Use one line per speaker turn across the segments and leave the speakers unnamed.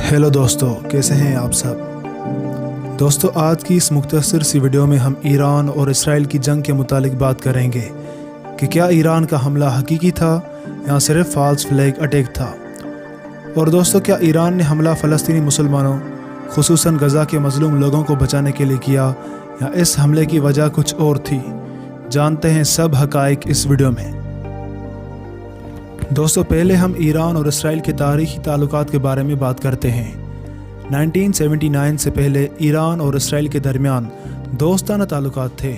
Hello दोस्तों, कैसे हैं आप सब। दोस्तों, आज की इस मुख्तसर सी वीडियो में हम ईरान और इसराइल की जंग के मुतालिक बात करेंगे कि क्या ईरान का हमला हकीकी था या सिर्फ फॉल्स फ्लैग अटैक था। और दोस्तों, क्या ईरान ने हमला फ़लस्तीनी मुसलमानों खुसूसन गज़ा के मज़लूम लोगों को बचाने के लिए किया या इस हमले की वजह कुछ और थी। जानते हैं सब हक़ाइक़ इस वीडियो में। दोस्तों, पहले हम ईरान और इसराइल के तारीख़ी ताल्लुकात के बारे में बात करते हैं। 1979 से पहले ईरान और इसराइल के दरमियान दोस्ताना ताल्लुकात थे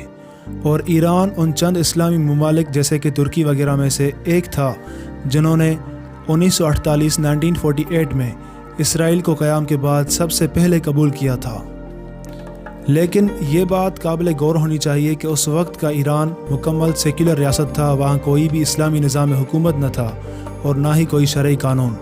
और ईरान उन चंद इस्लामी ममालिक जैसे कि तुर्की वगैरह में से एक था जिन्होंने 1948 में इसराइल को क़याम के बाद सबसे पहले कबूल किया था। लेकिन ये बात काबिल गौर होनी चाहिए कि उस वक्त का ईरान मुकम्मल सेक्युलर रियासत था। वहाँ कोई भी इस्लामी निज़ाम हुकूमत न था और ना ही कोई शरई कानून।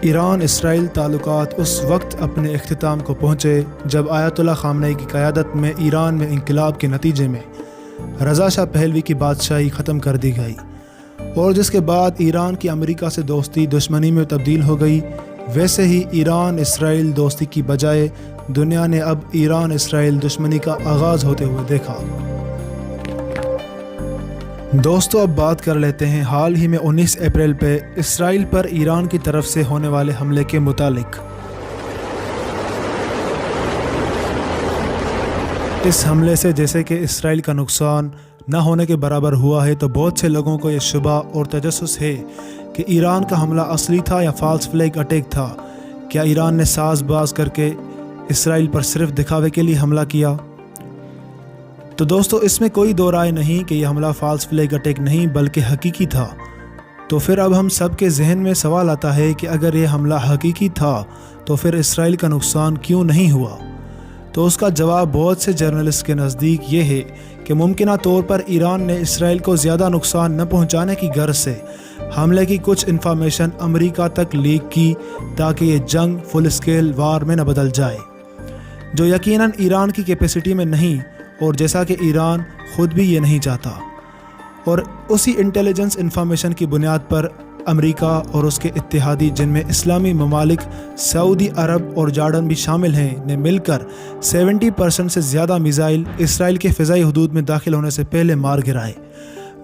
ईरान इसराइल ताल्लुकात उस वक्त अपने इख्तिताम को पहुँचे जब आयतुल्लाह ख़ामनेई की क़यादत में ईरान में इंक़िलाब के नतीजे में रज़ा शाह पहलवी की बादशाही ख़त्म कर दी गई और जिसके बाद ईरान की अमेरिका से दोस्ती दुश्मनी में तब्दील हो गई। वैसे ही ईरान इसराइल दोस्ती की बजाय दुनिया ने अब ईरान इसराइल दुश्मनी का आगाज़ होते हुए देखा। दोस्तों, अब बात कर लेते हैं हाल ही में 19 अप्रैल पे इसराइल पर ईरान की तरफ से होने वाले हमले के मुतालिक। इस हमले से जैसे कि इसराइल का नुकसान न होने के बराबर हुआ है, तो बहुत से लोगों को यह शुबा और तजस्सुस है कि ईरान का हमला असली था या फॉल्स फ्लैग अटैक था। क्या ईरान ने साज़बाज़ करके इसराइल पर सिर्फ दिखावे के लिए हमला किया? तो दोस्तों, इसमें कोई दो राय नहीं कि यह हमला फॉल्स फ्लैग अटैक नहीं बल्कि हकीकी था। तो फिर अब हम सब के जहन में सवाल आता है कि अगर यह हमला हकीकी था तो फिर इसराइल का नुकसान क्यों नहीं हुआ? तो उसका जवाब बहुत से जर्नलिस्ट के नज़दीक ये है कि मुमकिना तौर पर ईरान ने इसराइल को ज़्यादा नुकसान न पहुंचाने की गर्ज से हमले की कुछ इन्फॉर्मेशन अमेरिका तक लीक की ताकि ये जंग फुल स्केल वार में न बदल जाए, जो यकीनन ईरान की कैपेसिटी में नहीं और जैसा कि ईरान ख़ुद भी ये नहीं चाहता। और उसी इंटेलिजेंस इन्फॉर्मेशन की बुनियाद पर अमेरिका और उसके इत्तेहादी जिनमें इस्लामी ममालिक सऊदी अरब और जॉर्डन भी शामिल हैं ने मिलकर 70% से ज़्यादा मिसाइल इसराइल के फ़िज़ाई हदूद में दाखिल होने से पहले मार गिराए।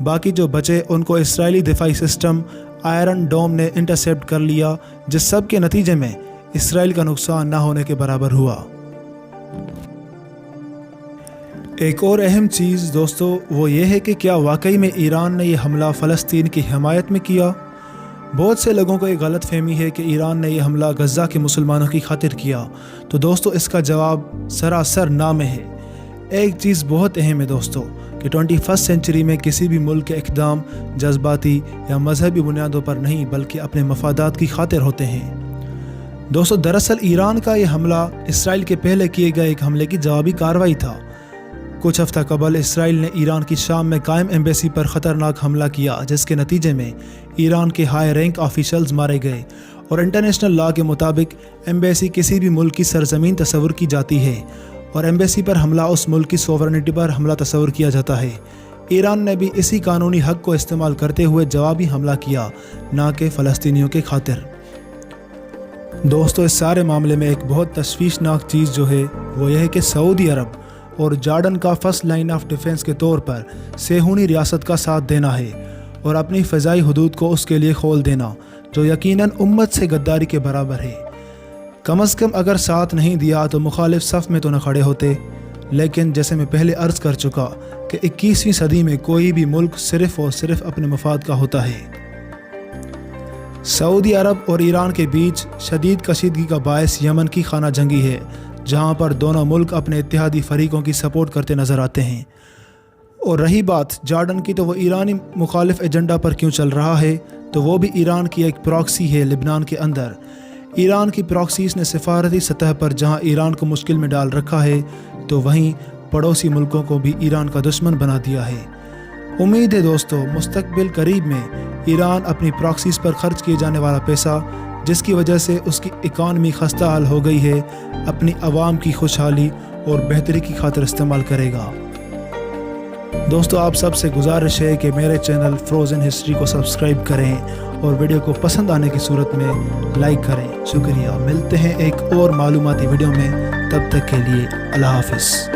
बाकी जो बचे उनको इसराइली दिफाई सिस्टम आयरन डोम ने इंटरसेप्ट कर लिया, जिस सब के नतीजे में इसराइल का नुकसान न होने के बराबर हुआ। एक और अहम चीज़ दोस्तों वो ये है कि क्या वाकई में ईरान ने यह हमला फ़लस्तीन की हिमायत में किया? बहुत से लोगों को ये गलत फहमी है कि ईरान ने यह हमला गज़ा के मुसलमानों की खातिर किया। तो दोस्तों, इसका जवाब सरासर ना में है। एक चीज़ बहुत अहम है दोस्तों कि 21st सेंचुरी में किसी भी मुल्क के इक़दाम जज्बाती या मजहबी बुनियादों पर नहीं बल्कि अपने मफादात की खातिर होते हैं। दोस्तों, दरअसल ईरान का यह हमला इसराइल के पहले किए गए एक हमले की जवाबी कार्रवाई था। कुछ हफ्ता कबल इसराइल ने ईरान की शाम में कायम एम्बेसी पर ख़तरनाक हमला किया, जिसके नतीजे में ईरान के हाई रैंक ऑफिशल्स मारे गए और इंटरनेशनल लॉ के मुताबिक एम्बेसी किसी भी मुल्क की सरजमीन तस्वुर की जाती है और एम्बेसी पर हमला उस मुल्क की सोवरेनिटी पर हमला तस्वुर किया जाता है। ईरान ने भी इसी कानूनी हक़ को इस्तेमाल करते हुए जवाबी हमला किया, ना कि फ़लस्तीनियों के खातिर। दोस्तों, इस सारे मामले में एक बहुत तशवीशनाक चीज़ जो है वो यह है कि सऊदी अरब और जॉर्डन का फर्स्ट लाइन ऑफ डिफेंस के तौर पर सेहूनी रियासत का साथ देना है और अपनी फ़िज़ाई हदूद को उसके लिए खोल देना, जो यकीनन उम्मत से गद्दारी के बराबर है। कम अज़ कम अगर साथ नहीं दिया तो मुखालिफ सफ़ में तो न खड़े होते। लेकिन जैसे मैं पहले अर्ज़ कर चुका कि 21वीं सदी में कोई भी मुल्क सिर्फ़ और सिर्फ अपने मफाद का होता है। सऊदी अरब और ईरान के बीच शदीद कशीदगी का बायस यमन की खाना जंगी है, जहाँ पर दोनों मुल्क अपने इत्तेहादी फरीकों की सपोर्ट करते नज़र आते हैं। और रही बात जॉर्डन की, तो वो ईरानी मुखालिफ एजेंडा पर क्यों चल रहा है, तो वो भी ईरान की एक प्रॉक्सी है लिबनान के अंदर। ईरान की प्रॉक्सीज़ ने सिफारती सतह पर जहाँ ईरान को मुश्किल में डाल रखा है, तो वहीं पड़ोसी मुल्कों को भी ईरान का दुश्मन बना दिया है। उम्मीद है दोस्तों मुस्तकबिल करीब में ईरान अपनी प्रॉक्सीज़ पर खर्च किए जाने वाला पैसा, जिसकी वजह से उसकी इकॉनमी खस्ता हाल हो गई है, अपनी आवाम की खुशहाली और बेहतरी की खातिर इस्तेमाल करेगा। دوستو آپ سب سے گزارش ہے کہ میرے چینل فروزن ہسٹری کو سبسکرائب کریں اور ویڈیو کو پسند آنے کی صورت میں لائک کریں۔ شکریہ، ملتے ہیں ایک اور معلوماتی ویڈیو میں، تب تک کے لیے اللہ حافظ۔